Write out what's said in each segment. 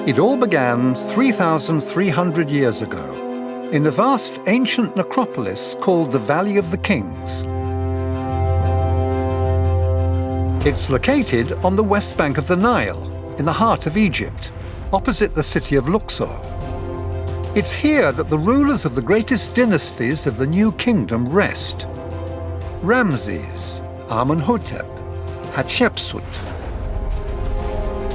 It all began 3,300 years ago in a vast ancient necropolis called the Valley of the Kings. It's located on the west bank of the Nile, in the heart of Egypt, opposite the city of Luxor. It's here that the rulers of the greatest dynasties of the New Kingdom rest: Ramses, Amenhotep, Hatshepsut.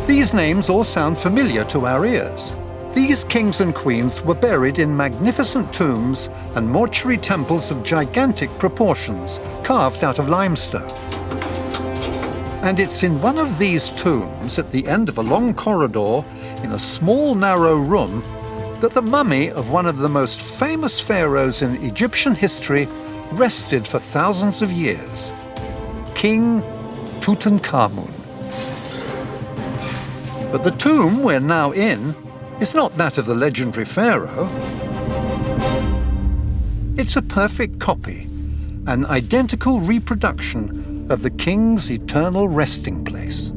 These names all sound familiar to our ears. These kings and queens were buried in magnificent tombs and mortuary temples of gigantic proportions, carved out of limestone. And it's in one of these tombs, at the end of a long corridor, in a small narrow room, that the mummy of one of the most famous pharaohs in Egyptian history rested for thousands of years: King Tutankhamun. But the tomb we're now in is not that of the legendary pharaoh. It's a perfect copy, an identical reproduction of the king's eternal resting place.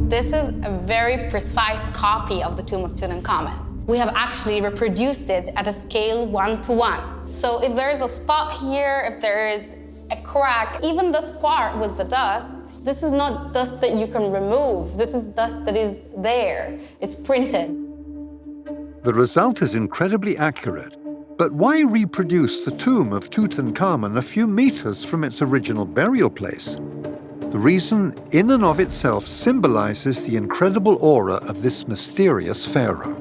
This is a very precise copy of the tomb of Tutankhamen. We have actually reproduced it at a scale 1:1. So if there is a spot here, if there is a crack, even this part with the dust, this is not dust that you can remove. This is dust that is there. It's printed. The result is incredibly accurate. But why reproduce the tomb of Tutankhamen a few meters from its original burial place? The reason, in and of itself, symbolizes the incredible aura of this mysterious pharaoh.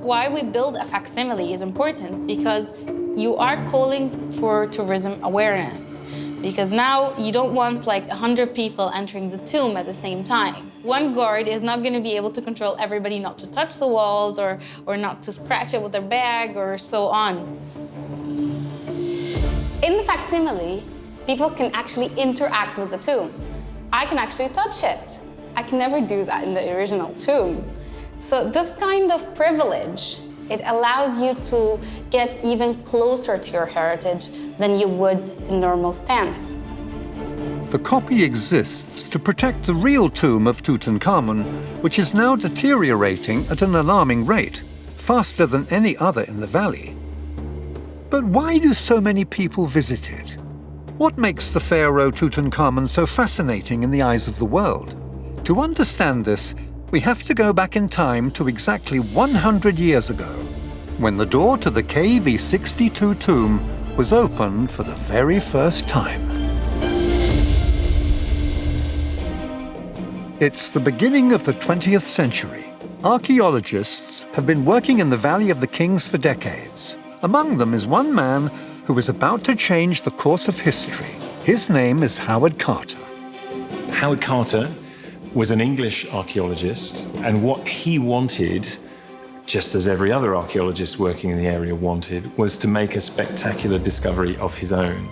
Why we build a facsimile is important, because you are calling for tourism awareness. Because now you don't want like 100 people entering the tomb at the same time. One guard is not going to be able to control everybody not to touch the walls or not to scratch it with their bag or so on. In the facsimile, people can actually interact with the tomb. I can actually touch it. I can never do that in the original tomb. So this kind of privilege, it allows you to get even closer to your heritage than you would in normal stance. The copy exists to protect the real tomb of Tutankhamun, which is now deteriorating at an alarming rate, faster than any other in the valley. But why do so many people visit it? What makes the pharaoh Tutankhamun so fascinating in the eyes of the world? To understand this, we have to go back in time to exactly 100 years ago, when the door to the KV62 tomb was opened for the very first time. It's the beginning of the 20th century. Archaeologists have been working in the Valley of the Kings for decades. Among them is one man who is about to change the course of history. His name is Howard Carter. Howard Carter was an English archaeologist, and what he wanted, just as every other archaeologist working in the area wanted, was to make a spectacular discovery of his own.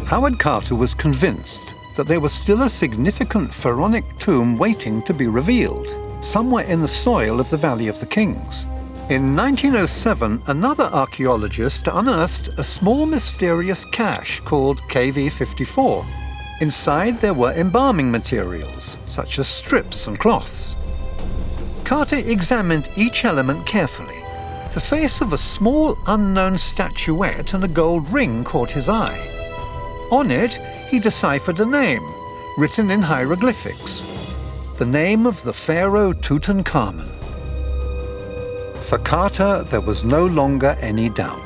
Howard Carter was convinced that there was still a significant pharaonic tomb waiting to be revealed, somewhere in the soil of the Valley of the Kings. In 1907, another archaeologist unearthed a small mysterious cache called KV54. Inside there were embalming materials, such as strips and cloths. Carter examined each element carefully. The face of a small unknown statuette and a gold ring caught his eye. On it, he deciphered a name, written in hieroglyphics. The name of the pharaoh Tutankhamen. For Carter, there was no longer any doubt.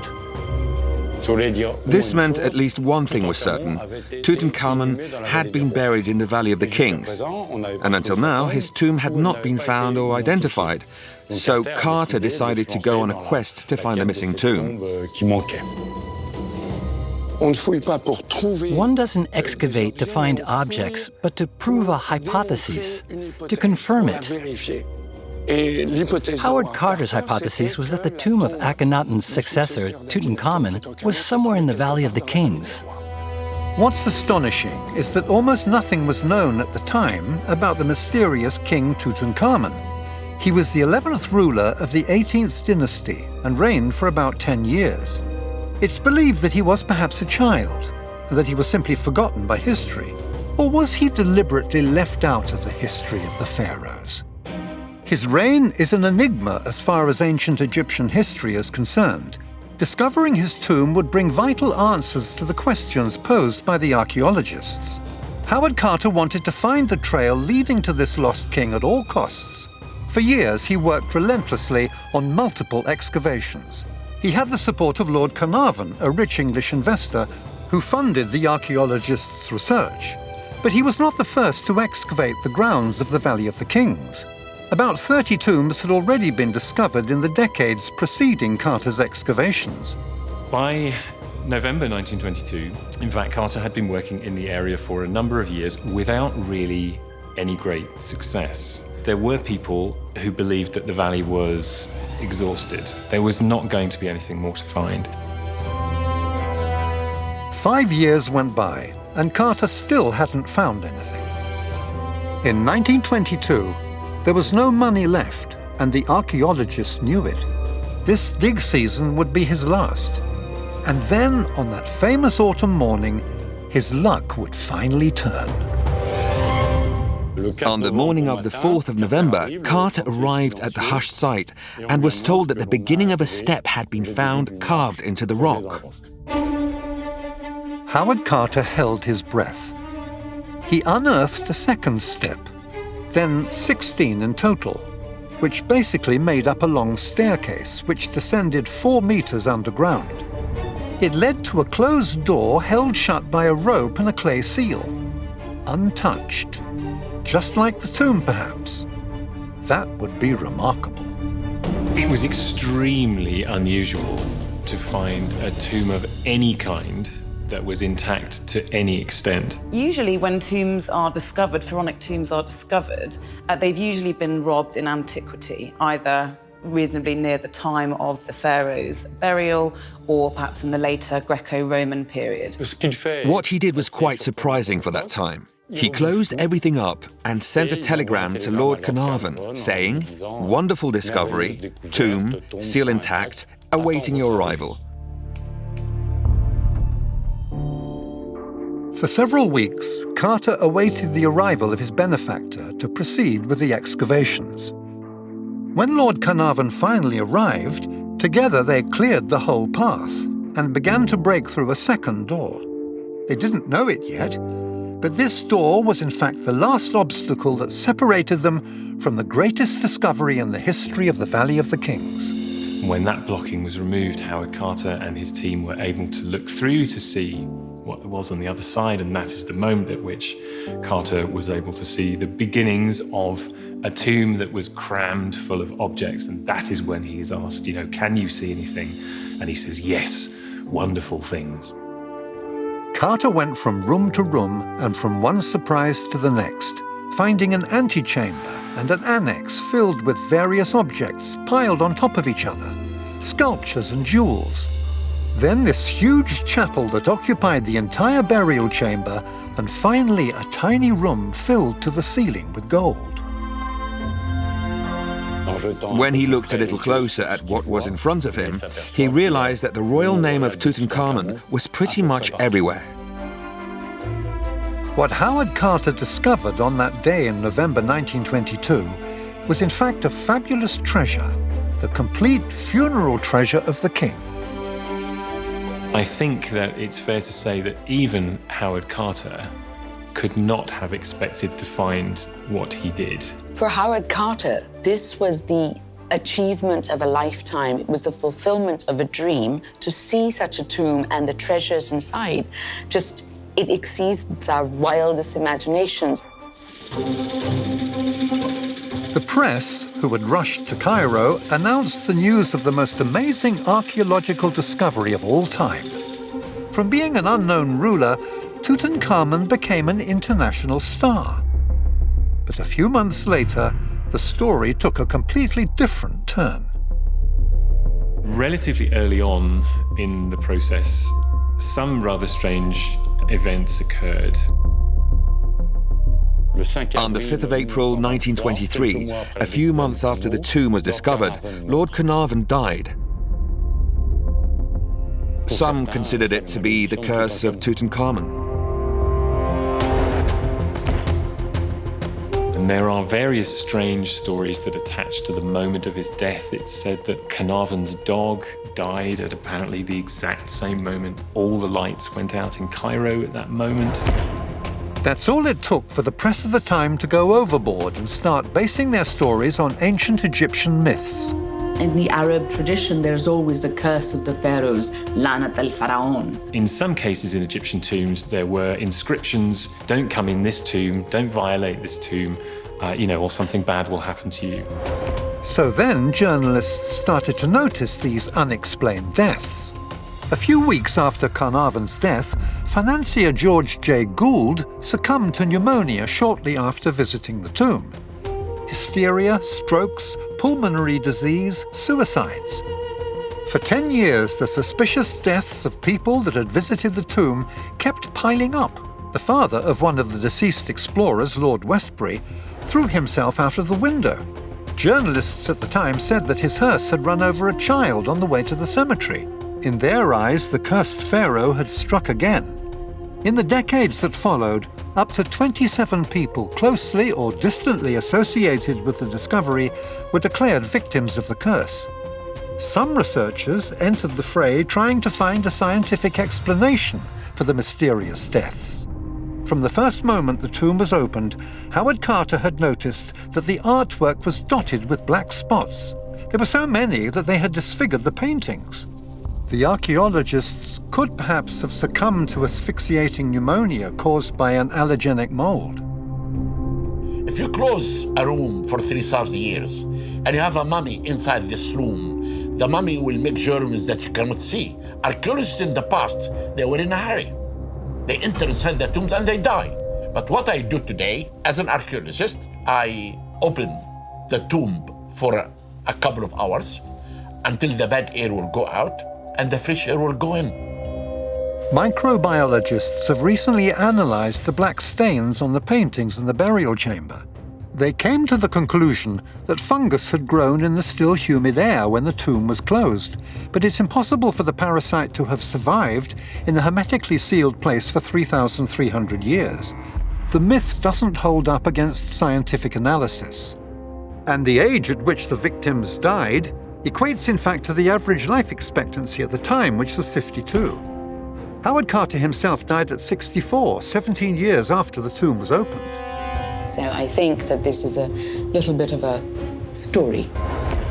This meant at least one thing was certain. Tutankhamun had been buried in the Valley of the Kings, and until now his tomb had not been found or identified. So Carter decided to go on a quest to find the missing tomb. One doesn't excavate to find objects, but to prove a hypothesis, to confirm it. Howard Carter's hypothesis was that the tomb of Akhenaten's successor, Tutankhamen, was somewhere in the Valley of the Kings. What's astonishing is that almost nothing was known at the time about the mysterious King Tutankhamen. He was the 11th ruler of the 18th dynasty and reigned for about 10 years. It's believed that he was perhaps a child, and that he was simply forgotten by history. Or was he deliberately left out of the history of the pharaohs? His reign is an enigma as far as ancient Egyptian history is concerned. Discovering his tomb would bring vital answers to the questions posed by the archaeologists. Howard Carter wanted to find the trail leading to this lost king at all costs. For years, he worked relentlessly on multiple excavations. He had the support of Lord Carnarvon, a rich English investor, who funded the archaeologists' research. But he was not the first to excavate the grounds of the Valley of the Kings. About 30 tombs had already been discovered in the decades preceding Carter's excavations. By November 1922, in fact, Carter had been working in the area for a number of years without really any great success. There were people who believed that the valley was exhausted. There was not going to be anything more to find. 5 years went by, and Carter still hadn't found anything. In 1922, there was no money left, and the archaeologists knew it. This dig season would be his last. And then, on that famous autumn morning, his luck would finally turn. On the morning of the 4th of November, Carter arrived at the hushed site and was told that the beginning of a step had been found carved into the rock. Howard Carter held his breath. He unearthed a second step, then 16 in total, which basically made up a long staircase which descended 4 meters underground. It led to a closed door held shut by a rope and a clay seal, untouched. Just like the tomb, perhaps. That would be remarkable. It was extremely unusual to find a tomb of any kind that was intact to any extent. Usually when tombs are discovered, pharaonic tombs are discovered, they've usually been robbed in antiquity, either reasonably near the time of the pharaoh's burial or perhaps in the later Greco-Roman period. What he did was quite surprising for that time. He closed everything up and sent a telegram to Lord Carnarvon saying, "Wonderful discovery, tomb, seal intact, awaiting your arrival." For several weeks, Carter awaited the arrival of his benefactor to proceed with the excavations. When Lord Carnarvon finally arrived, together they cleared the whole path and began to break through a second door. They didn't know it yet, but this door was in fact the last obstacle that separated them from the greatest discovery in the history of the Valley of the Kings. When that blocking was removed, Howard Carter and his team were able to look through to see what there was on the other side, and that is the moment at which Carter was able to see the beginnings of a tomb that was crammed full of objects, and that is when he is asked, can you see anything? And he says, yes, wonderful things. Carter went from room to room and from one surprise to the next, finding an antechamber and an annex filled with various objects piled on top of each other, sculptures and jewels. Then this huge chapel that occupied the entire burial chamber, and finally a tiny room filled to the ceiling with gold. When he looked a little closer at what was in front of him, he realized that the royal name of Tutankhamun was pretty much everywhere. What Howard Carter discovered on that day in November 1922 was in fact a fabulous treasure, the complete funeral treasure of the king. I think that it's fair to say that even Howard Carter could not have expected to find what he did. For Howard Carter, this was the achievement of a lifetime. It was the fulfillment of a dream to see such a tomb and the treasures inside. It exceeds our wildest imaginations. The press, who had rushed to Cairo, announced the news of the most amazing archaeological discovery of all time. From being an unknown ruler, Tutankhamen became an international star. But a few months later, the story took a completely different turn. Relatively early on in the process, some rather strange events occurred. On the 5th of April 1923, a few months after the tomb was discovered, Lord Carnarvon died. Some considered it to be the curse of Tutankhamen. And there are various strange stories that attach to the moment of his death. It's said that Carnarvon's dog died at apparently the exact same moment. All the lights went out in Cairo at that moment. That's all it took for the press of the time to go overboard and start basing their stories on ancient Egyptian myths. In the Arab tradition, there's always the curse of the pharaohs, Lanat al-Faraon. In some cases in Egyptian tombs, there were inscriptions, don't come in this tomb, don't violate this tomb, or something bad will happen to you. So then journalists started to notice these unexplained deaths. A few weeks after Carnarvon's death, financier George J. Gould succumbed to pneumonia shortly after visiting the tomb. Hysteria, strokes, pulmonary disease, suicides. For 10 years, the suspicious deaths of people that had visited the tomb kept piling up. The father of one of the deceased explorers, Lord Westbury, threw himself out of the window. Journalists at the time said that his hearse had run over a child on the way to the cemetery. In their eyes, the cursed pharaoh had struck again. In the decades that followed, up to 27 people closely or distantly associated with the discovery were declared victims of the curse. Some researchers entered the fray trying to find a scientific explanation for the mysterious deaths. From the first moment the tomb was opened, Howard Carter had noticed that the artwork was dotted with black spots. There were so many that they had disfigured the paintings. The archaeologists could perhaps have succumbed to asphyxiating pneumonia caused by an allergenic mold. If you close a room for 3,000 years and you have a mummy inside this room, the mummy will make germs that you cannot see. Archaeologists in the past, they were in a hurry. They enter inside the tombs and they die. But what I do today, as an archaeologist, I open the tomb for a couple of hours until the bad air will go out and the fresh air will go in. Microbiologists have recently analyzed the black stains on the paintings in the burial chamber. They came to the conclusion that fungus had grown in the still humid air when the tomb was closed, but it's impossible for the parasite to have survived in a hermetically sealed place for 3,300 years. The myth doesn't hold up against scientific analysis. And the age at which the victims died equates in fact to the average life expectancy at the time, which was 52. Howard Carter himself died at 64, 17 years after the tomb was opened. So I think that this is a little bit of a story.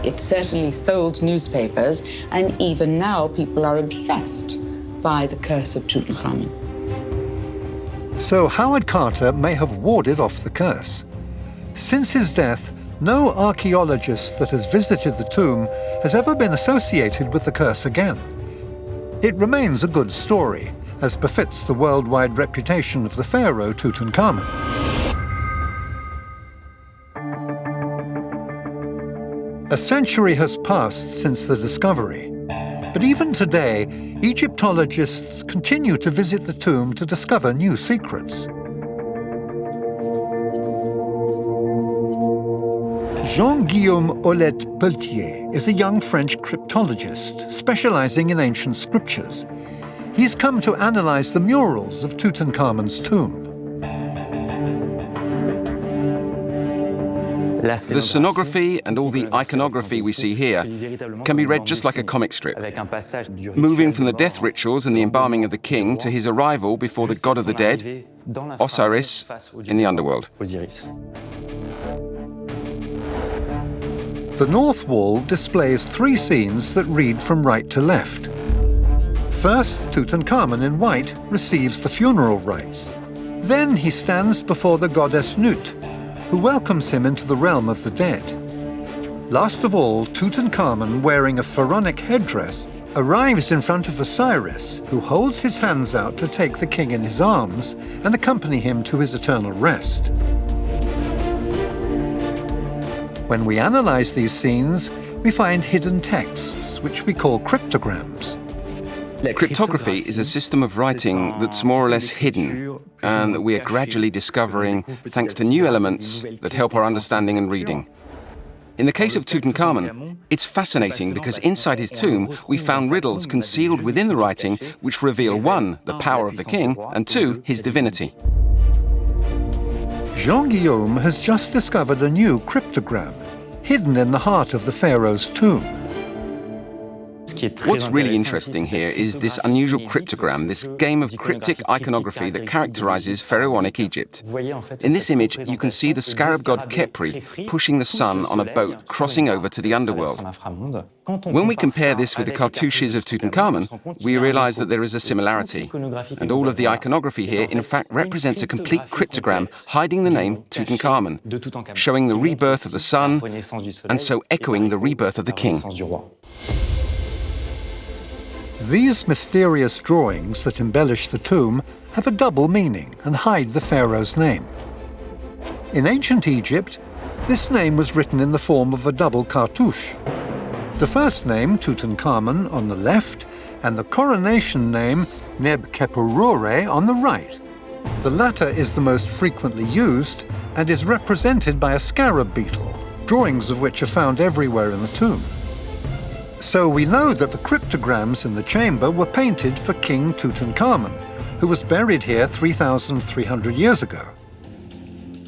It certainly sold newspapers, and even now people are obsessed by the curse of Tutankhamen. So Howard Carter may have warded off the curse. Since his death, no archaeologist that has visited the tomb has ever been associated with the curse again. It remains a good story, as befits the worldwide reputation of the pharaoh Tutankhamun. A century has passed since the discovery, but even today, Egyptologists continue to visit the tomb to discover new secrets. Jean-Guillaume Aulet-Pelletier is a young French cryptologist specializing in ancient scriptures. He's come to analyze the murals of Tutankhamun's tomb. The scenography and all the iconography we see here can be read just like a comic strip, moving from the death rituals and the embalming of the king to his arrival before the god of the dead, Osiris, in the underworld. The north wall displays three scenes that read from right to left. First, Tutankhamun in white receives the funeral rites. Then he stands before the goddess Nut, who welcomes him into the realm of the dead. Last of all, Tutankhamun, wearing a pharaonic headdress, arrives in front of Osiris, who holds his hands out to take the king in his arms and accompany him to his eternal rest. When we analyze these scenes, we find hidden texts, which we call cryptograms. Cryptography is a system of writing that's more or less hidden, and that we are gradually discovering thanks to new elements that help our understanding and reading. In the case of Tutankhamun, it's fascinating because inside his tomb we found riddles concealed within the writing which reveal, one, the power of the king, and two, his divinity. Jean-Guillaume has just discovered a new cryptogram hidden in the heart of the pharaoh's tomb. What's really interesting here is this unusual cryptogram, this game of cryptic iconography that characterizes pharaonic Egypt. In this image, you can see the scarab god Khepri pushing the sun on a boat crossing over to the underworld. When we compare this with the cartouches of Tutankhamen, we realize that there is a similarity. And all of the iconography here, in fact, represents a complete cryptogram hiding the name Tutankhamen, showing the rebirth of the sun, and so echoing the rebirth of the king. These mysterious drawings that embellish the tomb have a double meaning and hide the pharaoh's name. In ancient Egypt, this name was written in the form of a double cartouche. The first name, Tutankhamen, on the left, and the coronation name, Neb-Khepurore, on the right. The latter is the most frequently used and is represented by a scarab beetle, drawings of which are found everywhere in the tomb. So we know that the cryptograms in the chamber were painted for King Tutankhamen, who was buried here 3,300 years ago.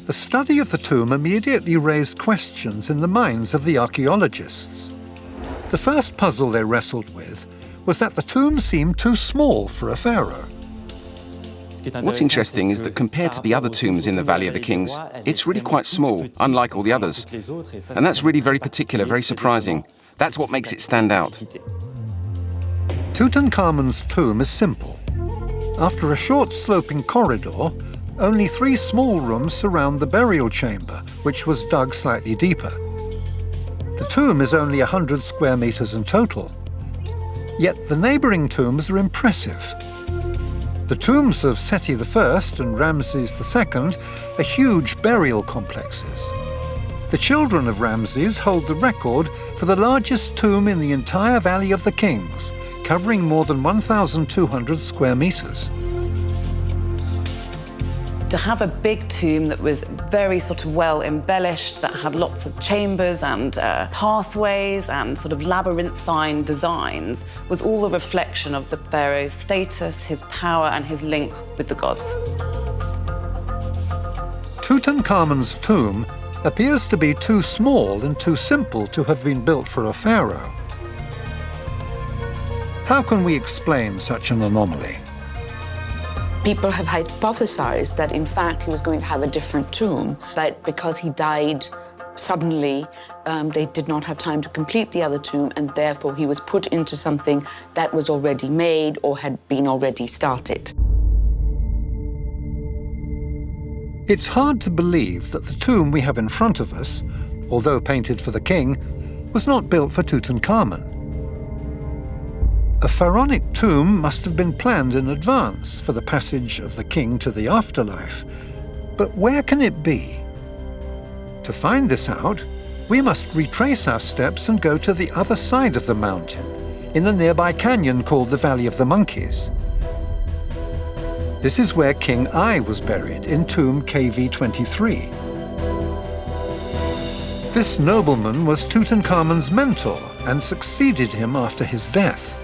The study of the tomb immediately raised questions in the minds of the archaeologists. The first puzzle they wrestled with was that the tomb seemed too small for a pharaoh. What's interesting is that compared to the other tombs in the Valley of the Kings, it's really quite small, unlike all the others. And that's really very particular, very surprising. That's what makes it stand out. Tutankhamun's tomb is simple. After a short sloping corridor, only 3 small rooms surround the burial chamber, which was dug slightly deeper. The tomb is only 100 square meters in total. Yet the neighboring tombs are impressive. The tombs of Seti I and Ramses II are huge burial complexes. The children of Ramses hold the record for the largest tomb in the entire Valley of the Kings, covering more than 1,200 square meters. To have a big tomb that was very sort of well embellished, that had lots of chambers and pathways and sort of labyrinthine designs, was all a reflection of the pharaoh's status, his power, and his link with the gods. Tutankhamun's tomb appears to be too small and too simple to have been built for a pharaoh. How can we explain such an anomaly? People have hypothesized that, in fact, he was going to have a different tomb, but because he died suddenly, they did not have time to complete the other tomb, and therefore he was put into something that was already made or had been already started. It's hard to believe that the tomb we have in front of us, although painted for the king, was not built for Tutankhamun. A pharaonic tomb must have been planned in advance for the passage of the king to the afterlife. But where can it be? To find this out, we must retrace our steps and go to the other side of the mountain, in a nearby canyon called the Valley of the Monkeys. This is where King I was buried in tomb KV23. This nobleman was Tutankhamun's mentor and succeeded him after his death.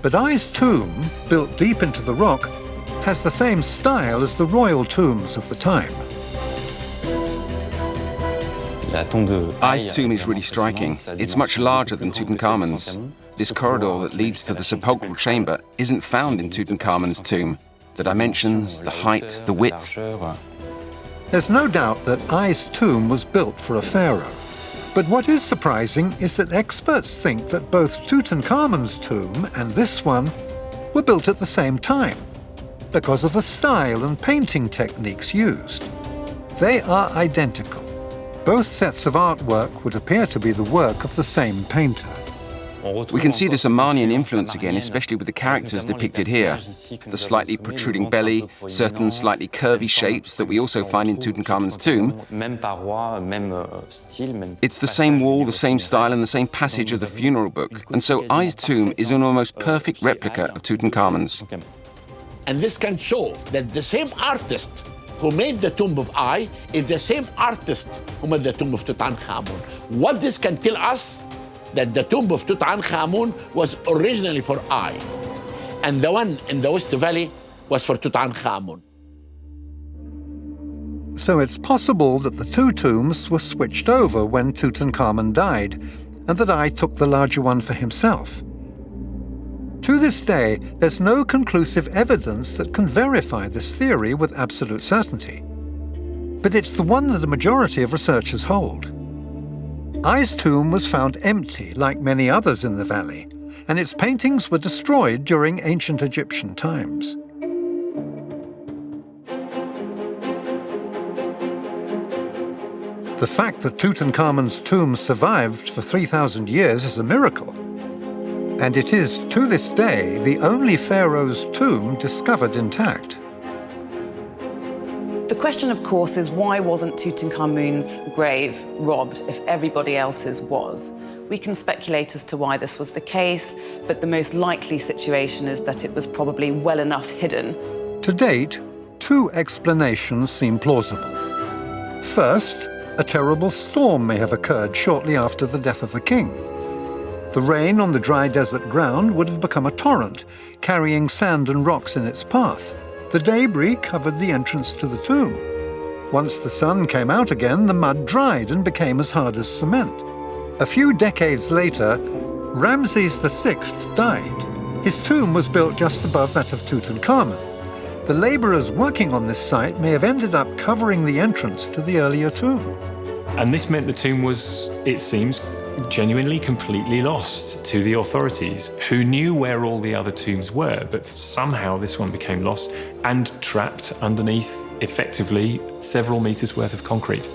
But I's tomb, built deep into the rock, has the same style as the royal tombs of the time. I's tomb is really striking. It's much larger than Tutankhamun's. This corridor that leads to the sepulchral chamber isn't found in Tutankhamun's tomb. The dimensions, the height, the width. There's no doubt that I's tomb was built for a pharaoh. But what is surprising is that experts think that both Tutankhamun's tomb and this one were built at the same time, because of the style and painting techniques used. They are identical. Both sets of artwork would appear to be the work of the same painter. We can see this Omanian influence again, especially with the characters depicted here. The slightly protruding belly, certain slightly curvy shapes that we also find in Tutankhamun's tomb. It's the same wall, the same style, and the same passage of the funeral book. And so I's tomb is an almost perfect replica of Tutankhamun's. And this can show that the same artist who made the tomb of I is the same artist who made the tomb of Tutankhamun. What this can tell us? That the tomb of Tutankhamun was originally for I, and the one in the West Valley was for Tutankhamun. So it's possible that the two tombs were switched over when Tutankhamun died, and that I took the larger one for himself. To this day, there's no conclusive evidence that can verify this theory with absolute certainty. But it's the one that a majority of researchers hold. I's tomb was found empty, like many others in the valley, and its paintings were destroyed during ancient Egyptian times. The fact that Tutankhamun's tomb survived for 3,000 years is a miracle. And it is, to this day, the only pharaoh's tomb discovered intact. The question, of course, is why wasn't Tutankhamun's grave robbed if everybody else's was? We can speculate as to why this was the case, but the most likely situation is that it was probably well enough hidden. To date, two explanations seem plausible. First, a terrible storm may have occurred shortly after the death of the king. The rain on the dry desert ground would have become a torrent, carrying sand and rocks in its path. The debris covered the entrance to the tomb. Once the sun came out again, the mud dried and became as hard as cement. A few decades later, Ramses VI died. His tomb was built just above that of Tutankhamun. The laborers working on this site may have ended up covering the entrance to the earlier tomb. And this meant the tomb was, it seems, genuinely completely lost to the authorities, who knew where all the other tombs were, but somehow this one became lost and trapped underneath, effectively, several meters worth of concrete.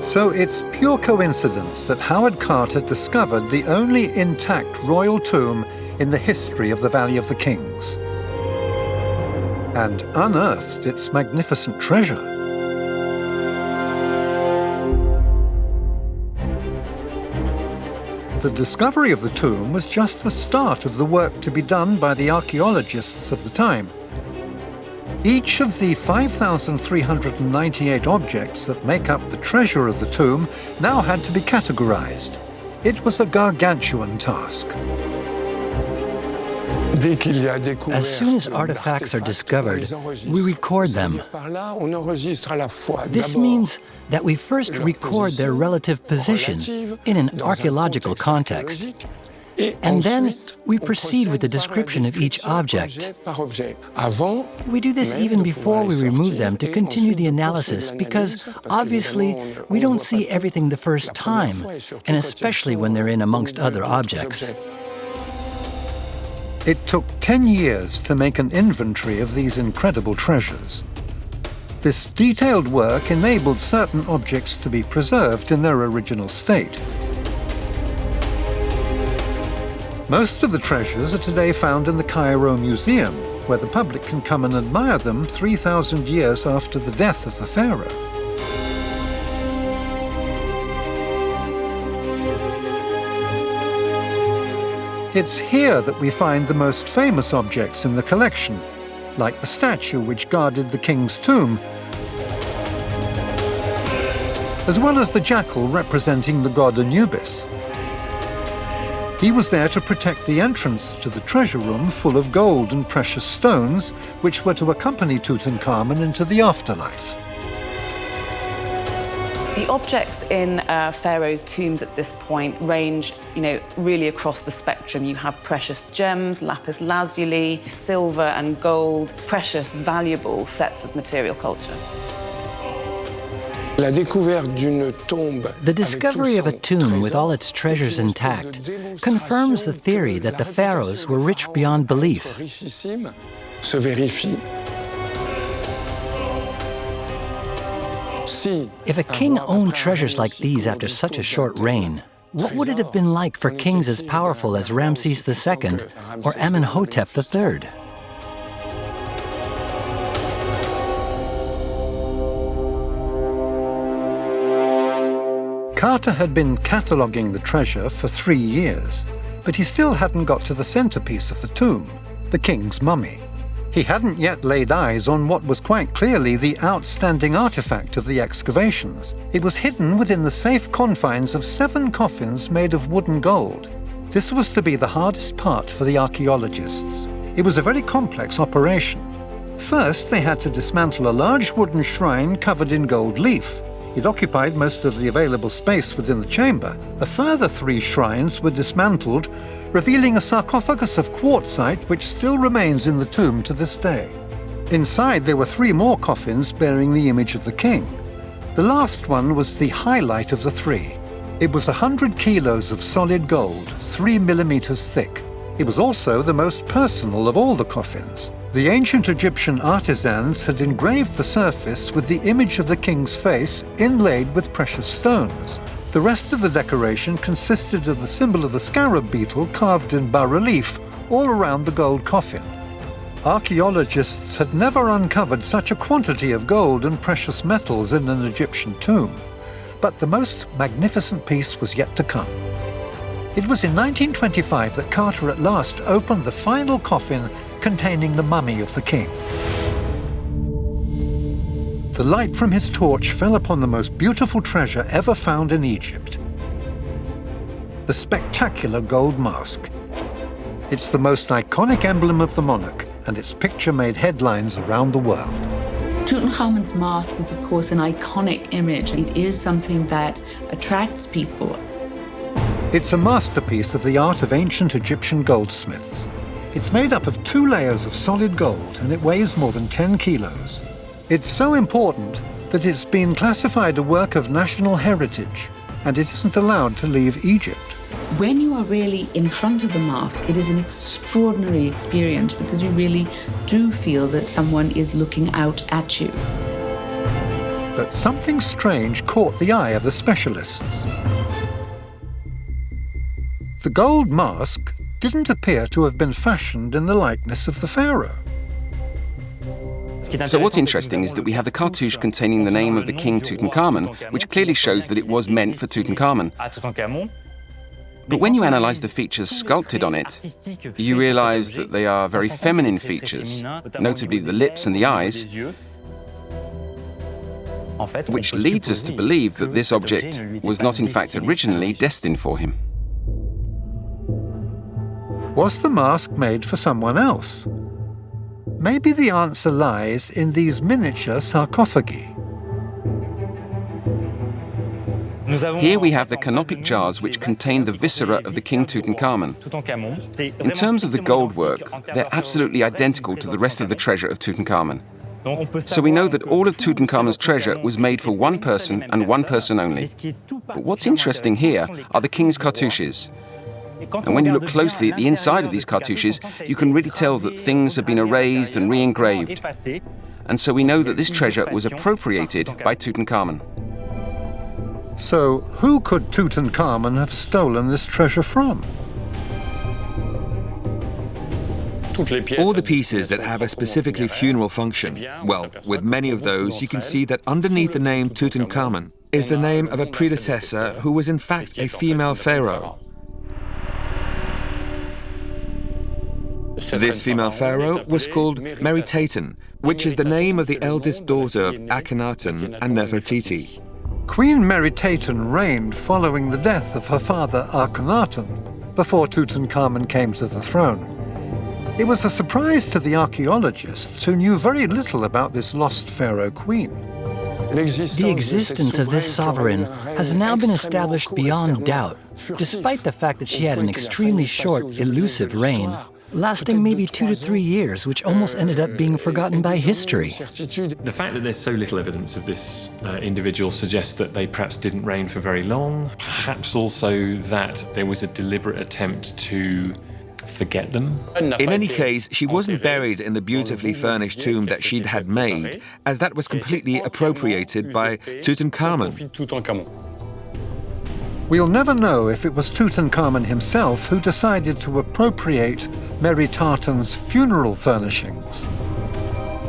So it's pure coincidence that Howard Carter discovered the only intact royal tomb in the history of the Valley of the Kings, and unearthed its magnificent treasure. The discovery of the tomb was just the start of the work to be done by the archaeologists of the time. Each of the 5,398 objects that make up the treasure of the tomb now had to be categorized. It was a gargantuan task. As soon as artifacts are discovered, we record them. This means that we first record their relative position in an archaeological context, and then we proceed with the description of each object. We do this even before we remove them to continue the analysis because, obviously, we don't see everything the first time, and especially when they're in amongst other objects. It took 10 years to make an inventory of these incredible treasures. This detailed work enabled certain objects to be preserved in their original state. Most of the treasures are today found in the Cairo Museum, where the public can come and admire them 3,000 years after the death of the pharaoh. It's here that we find the most famous objects in the collection, like the statue which guarded the king's tomb, as well as the jackal representing the god Anubis. He was there to protect the entrance to the treasure room full of gold and precious stones, which were to accompany Tutankhamun into the afterlife. The objects in pharaohs' tombs at this point range, really across the spectrum. You have precious gems, lapis lazuli, silver and gold, precious, valuable sets of material culture. The discovery of a tomb with all its treasures intact confirms the theory that the pharaohs were rich beyond belief. If a king owned treasures like these after such a short reign, what would it have been like for kings as powerful as Ramses II or Amenhotep III? Carter had been cataloguing the treasure for 3 years, but he still hadn't got to the centerpiece of the tomb, the king's mummy. He hadn't yet laid eyes on what was quite clearly the outstanding artifact of the excavations. It was hidden within the safe confines of 7 coffins made of wood and gold. This was to be the hardest part for the archaeologists. It was a very complex operation. First, they had to dismantle a large wooden shrine covered in gold leaf. It occupied most of the available space within the chamber. A further 3 shrines were dismantled, revealing a sarcophagus of quartzite which still remains in the tomb to this day. Inside, there were 3 more coffins bearing the image of the king. The last one was the highlight of the 3. It was 100 kilos of solid gold, 3 millimeters thick. It was also the most personal of all the coffins. The ancient Egyptian artisans had engraved the surface with the image of the king's face inlaid with precious stones. The rest of the decoration consisted of the symbol of the scarab beetle carved in bas-relief all around the gold coffin. Archaeologists had never uncovered such a quantity of gold and precious metals in an Egyptian tomb. But the most magnificent piece was yet to come. It was in 1925 that Carter at last opened the final coffin containing the mummy of the king. The light from his torch fell upon the most beautiful treasure ever found in Egypt. The spectacular gold mask. It's the most iconic emblem of the monarch, and its picture made headlines around the world. Tutankhamun's mask is, of course, an iconic image. It is something that attracts people. It's a masterpiece of the art of ancient Egyptian goldsmiths. It's made up of 2 layers of solid gold, and it weighs more than 10 kilos. It's so important that it's been classified a work of national heritage, and it isn't allowed to leave Egypt. When you are really in front of the mask, it is an extraordinary experience because you really do feel that someone is looking out at you. But something strange caught the eye of the specialists. The gold mask didn't appear to have been fashioned in the likeness of the pharaoh. So what's interesting is that we have the cartouche containing the name of the king Tutankhamen, which clearly shows that it was meant for Tutankhamen. But when you analyze the features sculpted on it, you realize that they are very feminine features, notably the lips and the eyes, which leads us to believe that this object was not in fact originally destined for him. Was the mask made for someone else? Maybe the answer lies in these miniature sarcophagi. Here we have the canopic jars which contain the viscera of the king Tutankhamen. In terms of the gold work, they're absolutely identical to the rest of the treasure of Tutankhamen. So we know that all of Tutankhamun's treasure was made for one person and one person only. But what's interesting here are the king's cartouches. And when you look closely at the inside of these cartouches, you can really tell that things have been erased and re-engraved. And so we know that this treasure was appropriated by Tutankhamen. So who could Tutankhamen have stolen this treasure from? All the pieces that have a specifically funeral function, well, with many of those you can see that underneath the name Tutankhamen is the name of a predecessor who was in fact a female pharaoh. This female pharaoh was called Meritaten, which is the name of the eldest daughter of Akhenaten and Nefertiti. Queen Meritaten reigned following the death of her father Akhenaten, before Tutankhamen came to the throne. It was a surprise to the archaeologists who knew very little about this lost pharaoh queen. The existence of this sovereign has now been established beyond doubt, despite the fact that she had an extremely short, elusive reign, lasting maybe 2 to 3 years, which almost ended up being forgotten by history. The fact that there's so little evidence of this individual suggests that they perhaps didn't reign for very long, perhaps also that there was a deliberate attempt to forget them. In any case, she wasn't buried in the beautifully furnished tomb that she'd had made, as that was completely appropriated by Tutankhamen. We'll never know if it was Tutankhamen himself who decided to appropriate Meritaten's funeral furnishings.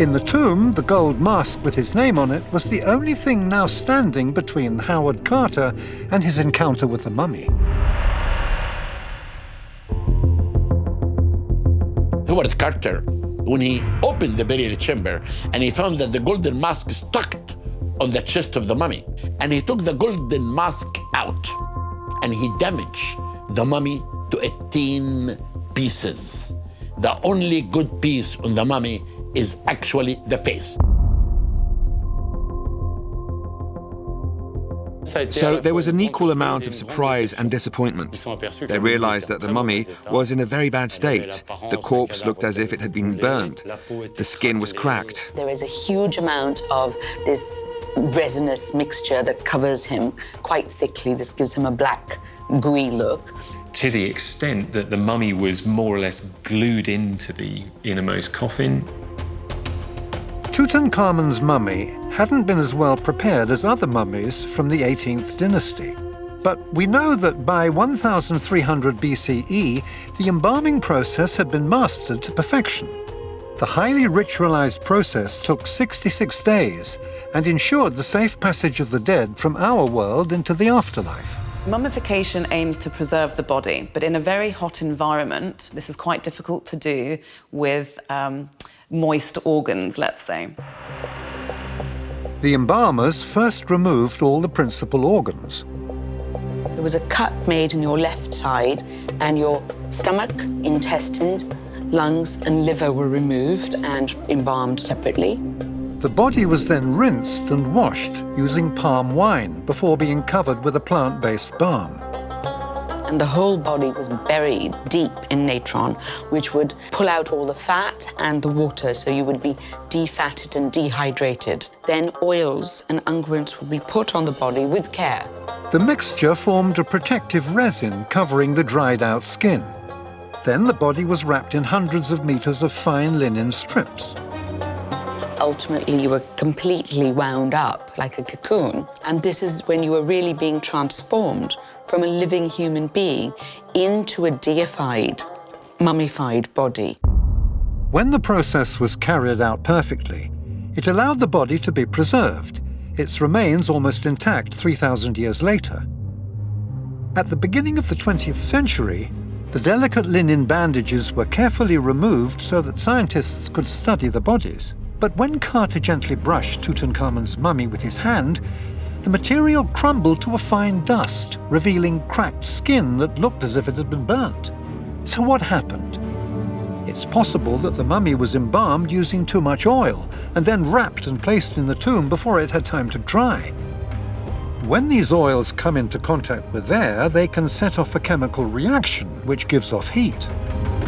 In the tomb, the gold mask with his name on it was the only thing now standing between Howard Carter and his encounter with the mummy. Howard Carter, when he opened the burial chamber and he found that the golden mask stuck on the chest of the mummy, and he took the golden mask out and he damaged the mummy to 18 pieces. The only good piece on the mummy is actually the face. So there was an equal amount of surprise and disappointment. They realized that the mummy was in a very bad state. The corpse looked as if it had been burned. The skin was cracked. There is a huge amount of this resinous mixture that covers him quite thickly. This gives him a black, gooey look. To the extent that the mummy was more or less glued into the innermost coffin. Tutankhamun's mummy hadn't been as well prepared as other mummies from the 18th dynasty. But we know that by 1300 BCE, the embalming process had been mastered to perfection. The highly ritualized process took 66 days and ensured the safe passage of the dead from our world into the afterlife. Mummification aims to preserve the body, but in a very hot environment, this is quite difficult to do with moist organs, let's say. The embalmers first removed all the principal organs. There was a cut made in your left side, and your stomach, intestine, lungs, and liver were removed and embalmed separately. The body was then rinsed and washed using palm wine before being covered with a plant-based balm. And the whole body was buried deep in natron, which would pull out all the fat and the water, so you would be defatted and dehydrated. Then oils and unguents would be put on the body with care. The mixture formed a protective resin covering the dried-out skin. Then the body was wrapped in hundreds of meters of fine linen strips. Ultimately, you were completely wound up like a cocoon. And this is when you were really being transformed from a living human being into a deified, mummified body. When the process was carried out perfectly, it allowed the body to be preserved, its remains almost intact 3,000 years later. At the beginning of the 20th century, the delicate linen bandages were carefully removed so that scientists could study the bodies. But when Carter gently brushed Tutankhamun's mummy with his hand, the material crumbled to a fine dust, revealing cracked skin that looked as if it had been burnt. So what happened? It's possible that the mummy was embalmed using too much oil and then wrapped and placed in the tomb before it had time to dry. When these oils come into contact with air, they can set off a chemical reaction which gives off heat.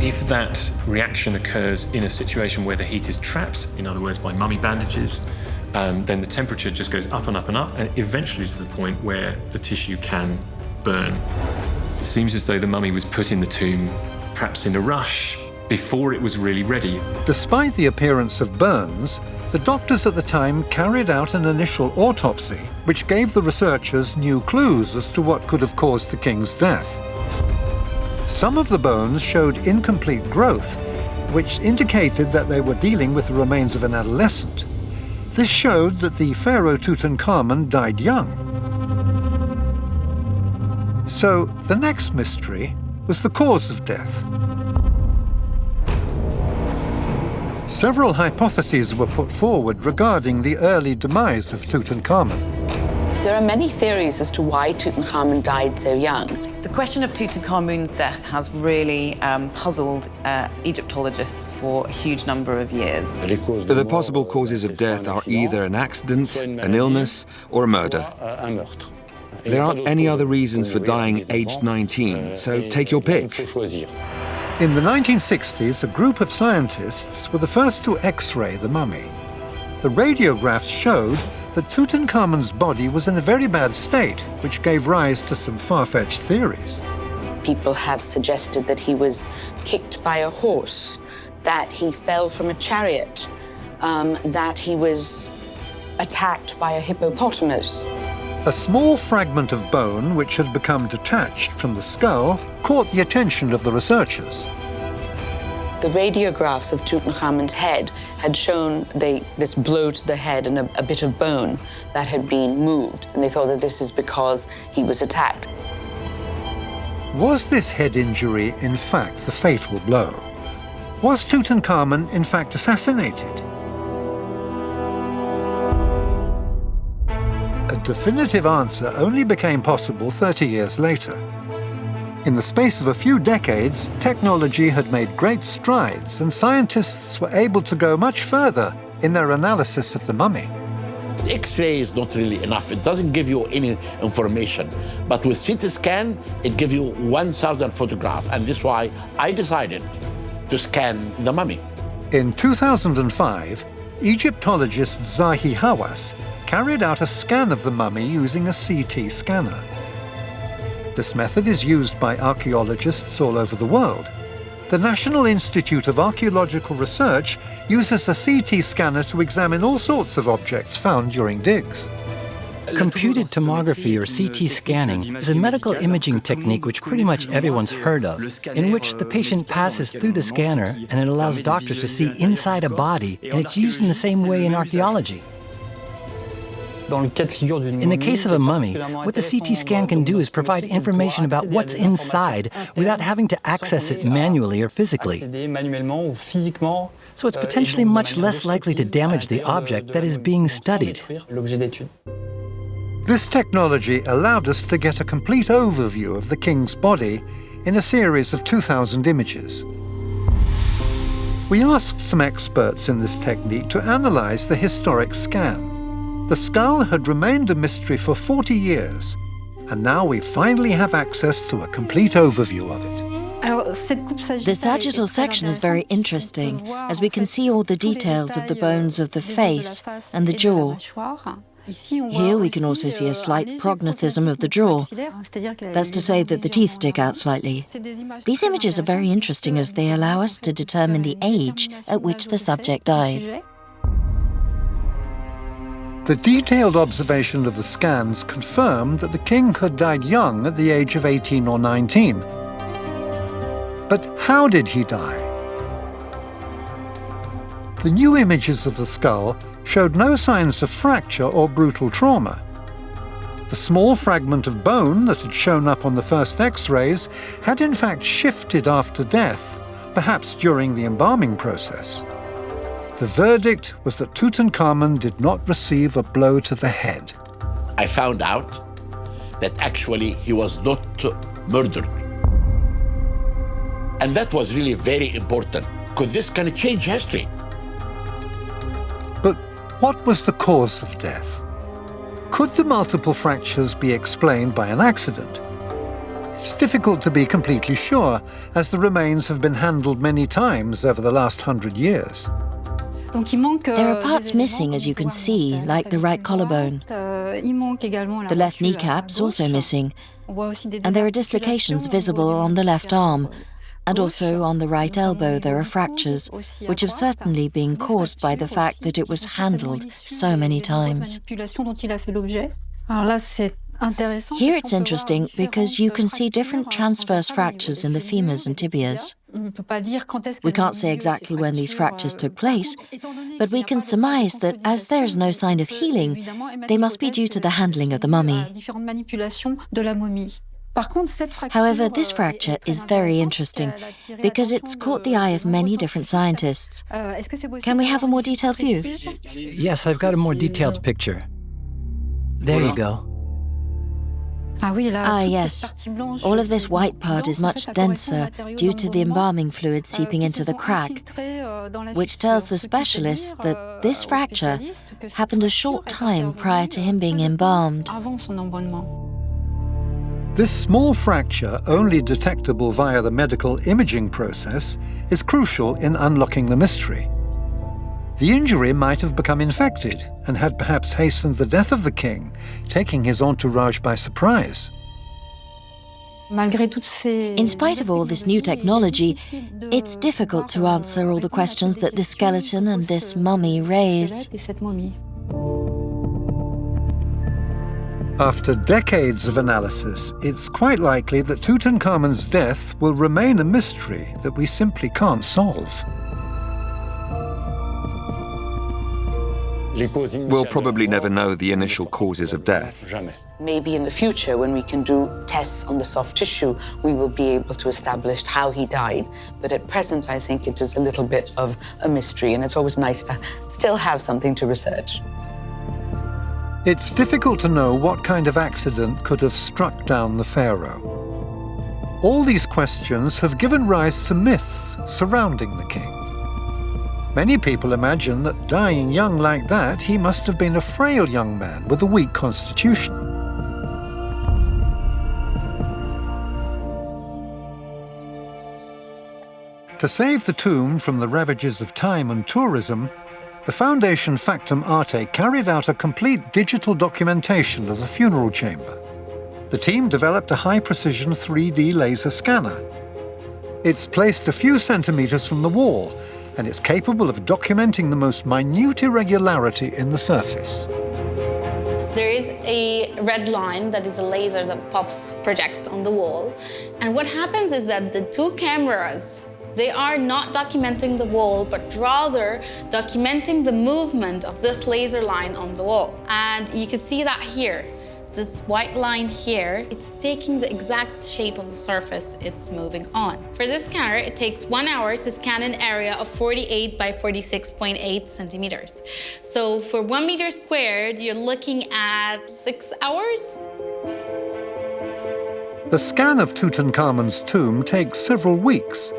If that reaction occurs in a situation where the heat is trapped, in other words, by mummy bandages, then the temperature just goes up and up and up, and eventually to the point where the tissue can burn. It seems as though the mummy was put in the tomb, perhaps in a rush, before it was really ready. Despite the appearance of burns, the doctors at the time carried out an initial autopsy, which gave the researchers new clues as to what could have caused the king's death. Some of the bones showed incomplete growth, which indicated that they were dealing with the remains of an adolescent. This showed that the pharaoh Tutankhamun died young. So the next mystery was the cause of death. Several hypotheses were put forward regarding the early demise of Tutankhamun. There are many theories as to why Tutankhamun died so young. The question of Tutankhamun's death has really puzzled Egyptologists for a huge number of years. The possible causes of death are either an accident, an illness, or a murder. There aren't any other reasons for dying aged 19, so take your pick. In the 1960s, a group of scientists were the first to X-ray the mummy. The radiographs showed that Tutankhamun's body was in a very bad state, which gave rise to some far-fetched theories. People have suggested that he was kicked by a horse, that he fell from a chariot, that he was attacked by a hippopotamus. A small fragment of bone, which had become detached from the skull, caught the attention of the researchers. The radiographs of Tutankhamun's head had shown this blow to the head and a bit of bone that had been moved, and they thought that this is because he was attacked. Was this head injury, in fact, the fatal blow? Was Tutankhamun, in fact, assassinated? A definitive answer only became possible 30 years later. In the space of a few decades, technology had made great strides, and scientists were able to go much further in their analysis of the mummy. X-ray is not really enough. It doesn't give you any information. But with CT scan, it gives you 1,000 photographs. And this is why I decided to scan the mummy. In 2005, Egyptologist Zahi Hawass carried out a scan of the mummy using a CT scanner. This method is used by archaeologists all over the world. The National Institute of Archaeological Research uses a CT scanner to examine all sorts of objects found during digs. Computed tomography, or CT scanning, is a medical imaging technique which pretty much everyone's heard of, in which the patient passes through the scanner and it allows doctors to see inside a body, and it's used in the same way in archaeology. In the case of a mummy, what the CT scan can do is provide information about what's inside without having to access it manually or physically. So it's potentially much less likely to damage the object that is being studied. This technology allowed us to get a complete overview of the king's body in a series of 2,000 images. We asked some experts in this technique to analyze the historic scan. The skull had remained a mystery for 40 years, and now we finally have access to a complete overview of it. The sagittal section is very interesting, as we can see all the details of the bones of the face and the jaw. Here we can also see a slight prognathism of the jaw. That's to say that the teeth stick out slightly. These images are very interesting as they allow us to determine the age at which the subject died. The detailed observation of the scans confirmed that the king had died young at the age of 18 or 19. But how did he die? The new images of the skull showed no signs of fracture or brutal trauma. The small fragment of bone that had shown up on the first X-rays had in fact shifted after death, perhaps during the embalming process. The verdict was that Tutankhamun did not receive a blow to the head. I found out that actually he was not murdered. And that was really very important, because this can change history. But what was the cause of death? Could the multiple fractures be explained by an accident? It's difficult to be completely sure, as the remains have been handled many times over the last 100 years. There are parts missing, as you can see, like the right collarbone. The left kneecap's also missing, and there are dislocations visible on the left arm, and also on the right elbow there are fractures, which have certainly been caused by the fact that it was handled so many times. Here it's interesting because you can see different transverse fractures in the femurs and tibias. We can't say exactly when these fractures took place, but we can surmise that as there is no sign of healing, they must be due to the handling of the mummy. However, this fracture is very interesting because it's caught the eye of many different scientists. Can we have a more detailed view? Yes, I've got a more detailed picture. There you go. Ah, yes. All of this white part is much denser due to the embalming fluid seeping into the crack, which tells the specialist that this fracture happened a short time prior to him being embalmed. This small fracture, only detectable via the medical imaging process, is crucial in unlocking the mystery. The injury might have become infected and had perhaps hastened the death of the king, taking his entourage by surprise. In spite of all this new technology, it's difficult to answer all the questions that this skeleton and this mummy raise. After decades of analysis, it's quite likely that Tutankhamun's death will remain a mystery that we simply can't solve. We'll probably never know the initial causes of death. Maybe in the future, when we can do tests on the soft tissue, we will be able to establish how he died. But at present, I think it is a little bit of a mystery, and it's always nice to still have something to research. It's difficult to know what kind of accident could have struck down the pharaoh. All these questions have given rise to myths surrounding the king. Many people imagine that dying young like that, he must have been a frail young man with a weak constitution. To save the tomb from the ravages of time and tourism, the Foundation Factum Arte carried out a complete digital documentation of the funeral chamber. The team developed a high-precision 3D laser scanner. It's placed a few centimeters from the wall, and it's capable of documenting the most minute irregularity in the surface. There is a red line that is a laser that projects on the wall. And what happens is that the two cameras, they are not documenting the wall, but rather documenting the movement of this laser line on the wall. And you can see that here. This white line here, it's taking the exact shape of the surface it's moving on. For this scanner, it takes 1 hour to scan an area of 48 by 46.8 centimeters. So for 1 meter squared, you're looking at 6 hours. The scan of Tutankhamun's tomb takes several weeks,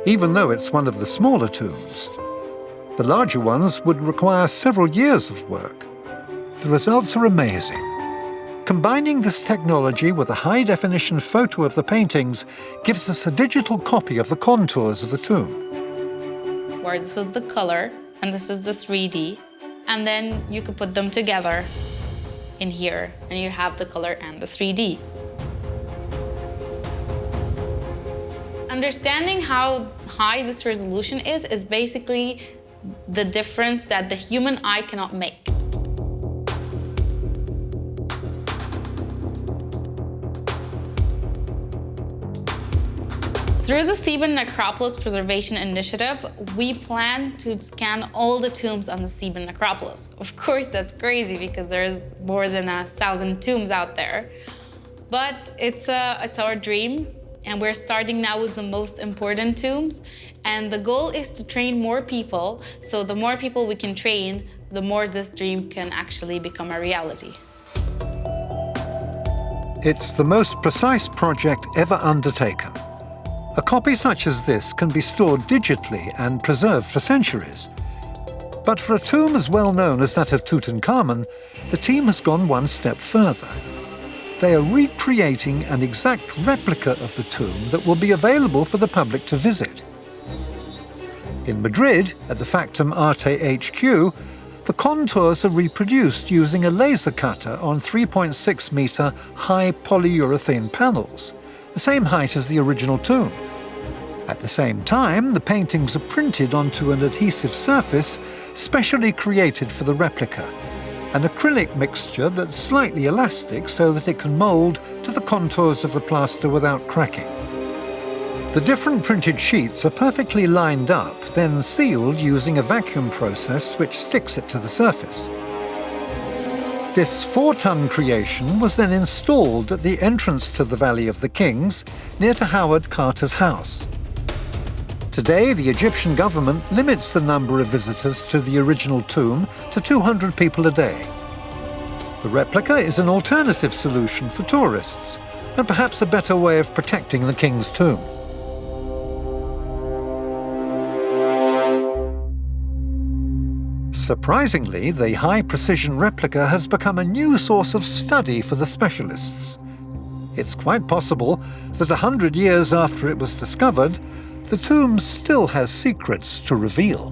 even though it's one of the smaller tombs. The larger ones would require several years of work. The results are amazing. Combining this technology with a high-definition photo of the paintings gives us a digital copy of the contours of the tomb. Where this is the color, and this is the 3D. And then you could put them together in here, and you have the color and the 3D. Understanding how high this resolution is basically the difference that the human eye cannot make. Through the Theban Necropolis Preservation Initiative, we plan to scan all the tombs on the Theban necropolis. Of course, that's crazy because there's more than 1,000 tombs out there. But it's our dream, and we're starting now with the most important tombs. And the goal is to train more people, so the more people we can train, the more this dream can actually become a reality. It's the most precise project ever undertaken. A copy such as this can be stored digitally and preserved for centuries. But for a tomb as well known as that of Tutankhamen, the team has gone one step further. They are recreating an exact replica of the tomb that will be available for the public to visit. In Madrid, at the Factum Arte HQ, the contours are reproduced using a laser cutter on 3.6-meter high polyurethane panels, the same height as the original tomb. At the same time, the paintings are printed onto an adhesive surface specially created for the replica, an acrylic mixture that's slightly elastic so that it can mold to the contours of the plaster without cracking. The different printed sheets are perfectly lined up, then sealed using a vacuum process which sticks it to the surface. This 4-ton creation was then installed at the entrance to the Valley of the Kings, near to Howard Carter's house. Today, the Egyptian government limits the number of visitors to the original tomb to 200 people a day. The replica is an alternative solution for tourists, and perhaps a better way of protecting the king's tomb. Surprisingly, the high-precision replica has become a new source of study for the specialists. It's quite possible that 100 years after it was discovered, the tomb still has secrets to reveal.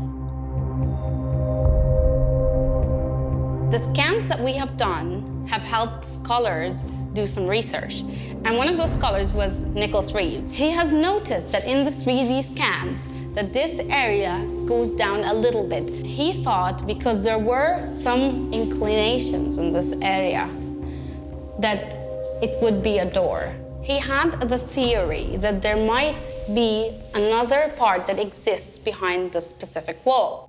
The scans that we have done have helped scholars do some research. And one of those scholars was Nicholas Reeves. He has noticed that in the 3D scans, that this area goes down a little bit. He thought, because there were some inclinations in this area, that it would be a door. He had the theory that there might be another part that exists behind the specific wall.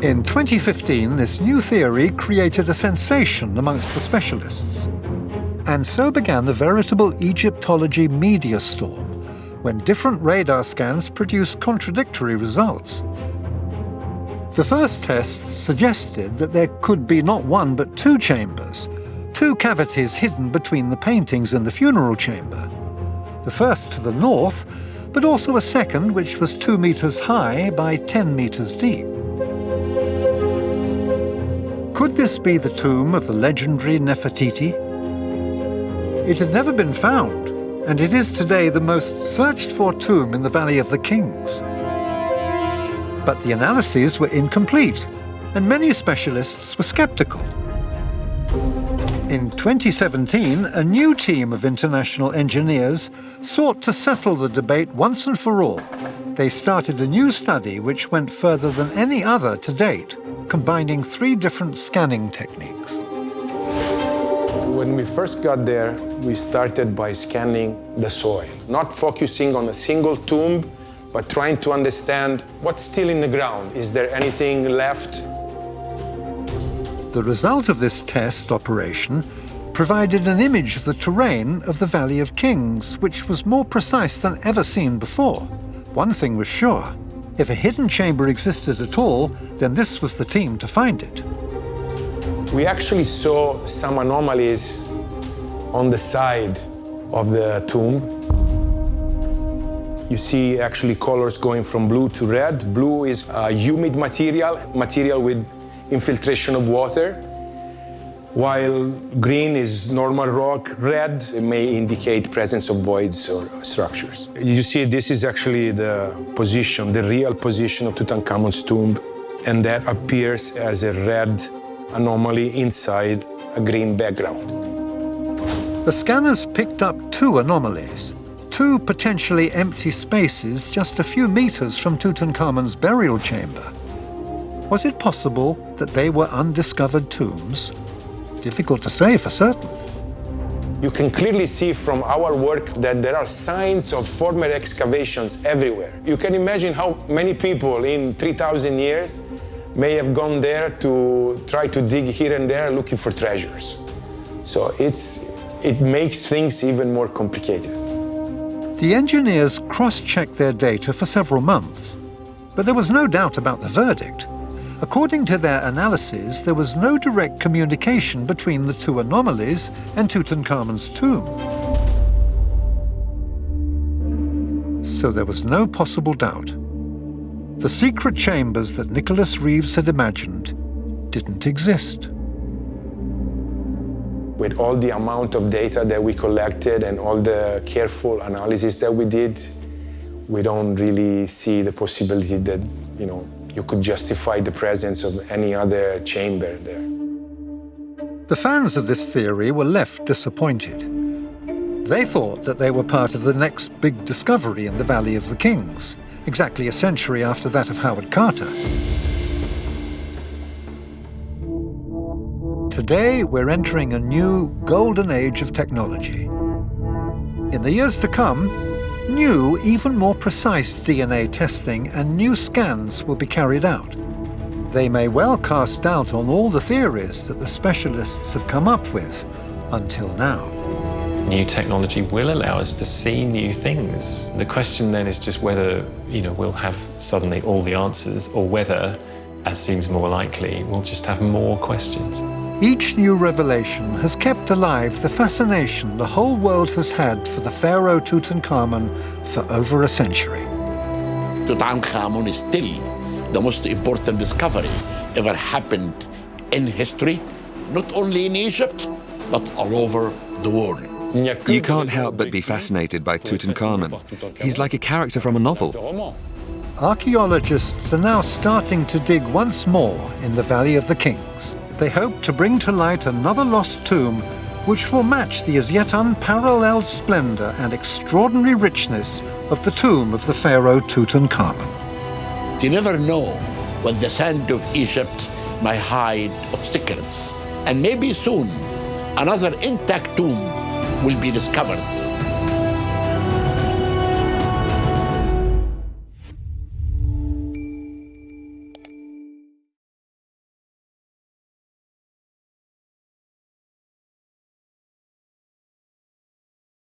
In 2015, this new theory created a sensation amongst the specialists. And so began a veritable Egyptology media storm, when different radar scans produced contradictory results. The first tests suggested that there could be not one but two chambers, two cavities hidden between the paintings in the funeral chamber. The first to the north, but also a second which was 2 meters high by 10 meters deep. Could this be the tomb of the legendary Nefertiti? It had never been found, and it is today the most searched-for tomb in the Valley of the Kings. But the analyses were incomplete, and many specialists were skeptical. In 2017, a new team of international engineers sought to settle the debate once and for all. They started a new study which went further than any other to date, combining 3 different scanning techniques. When we first got there, we started by scanning the soil, not focusing on a single tomb, but trying to understand what's still in the ground. Is there anything left? The result of this test operation provided an image of the terrain of the Valley of Kings, which was more precise than ever seen before. One thing was sure: if a hidden chamber existed at all, then this was the team to find it. We actually saw some anomalies on the side of the tomb. You see actually colors going from blue to red. Blue is a humid material with infiltration of water, while green is normal rock. Red may indicate presence of voids or structures. You see, this is actually the position, the real position of Tutankhamun's tomb, and that appears as a red anomaly inside a green background. The scanners picked up 2 anomalies, 2 potentially empty spaces just a few meters from Tutankhamun's burial chamber. Was it possible that they were undiscovered tombs? Difficult to say for certain. You can clearly see from our work that there are signs of former excavations everywhere. You can imagine how many people in 3,000 years may have gone there to try to dig here and there looking for treasures. So it makes things even more complicated. The engineers cross-checked their data for several months, but there was no doubt about the verdict. According to their analyses, there was no direct communication between the 2 anomalies and Tutankhamun's tomb. So there was no possible doubt. The secret chambers that Nicholas Reeves had imagined didn't exist. With all the amount of data that we collected and all the careful analysis that we did, we don't really see the possibility that, you could justify the presence of any other chamber there. The fans of this theory were left disappointed. They thought that they were part of the next big discovery in the Valley of the Kings, exactly a century after that of Howard Carter. Today, we're entering a new golden age of technology. In the years to come, new, even more precise DNA testing and new scans will be carried out. They may well cast doubt on all the theories that the specialists have come up with until now. New technology will allow us to see new things. The question then is just whether, we'll have suddenly all the answers, or whether, as seems more likely, we'll just have more questions. Each new revelation has kept alive the fascination the whole world has had for the pharaoh Tutankhamun for over a century. Tutankhamun is still the most important discovery ever happened in history, not only in Egypt, but all over the world. You can't help but be fascinated by Tutankhamun. He's like a character from a novel. Archaeologists are now starting to dig once more in the Valley of the Kings. They hope to bring to light another lost tomb which will match the as yet unparalleled splendor and extraordinary richness of the tomb of the pharaoh Tutankhamun. You never know what the sand of Egypt may hide of secrets. And maybe soon another intact tomb will be discovered.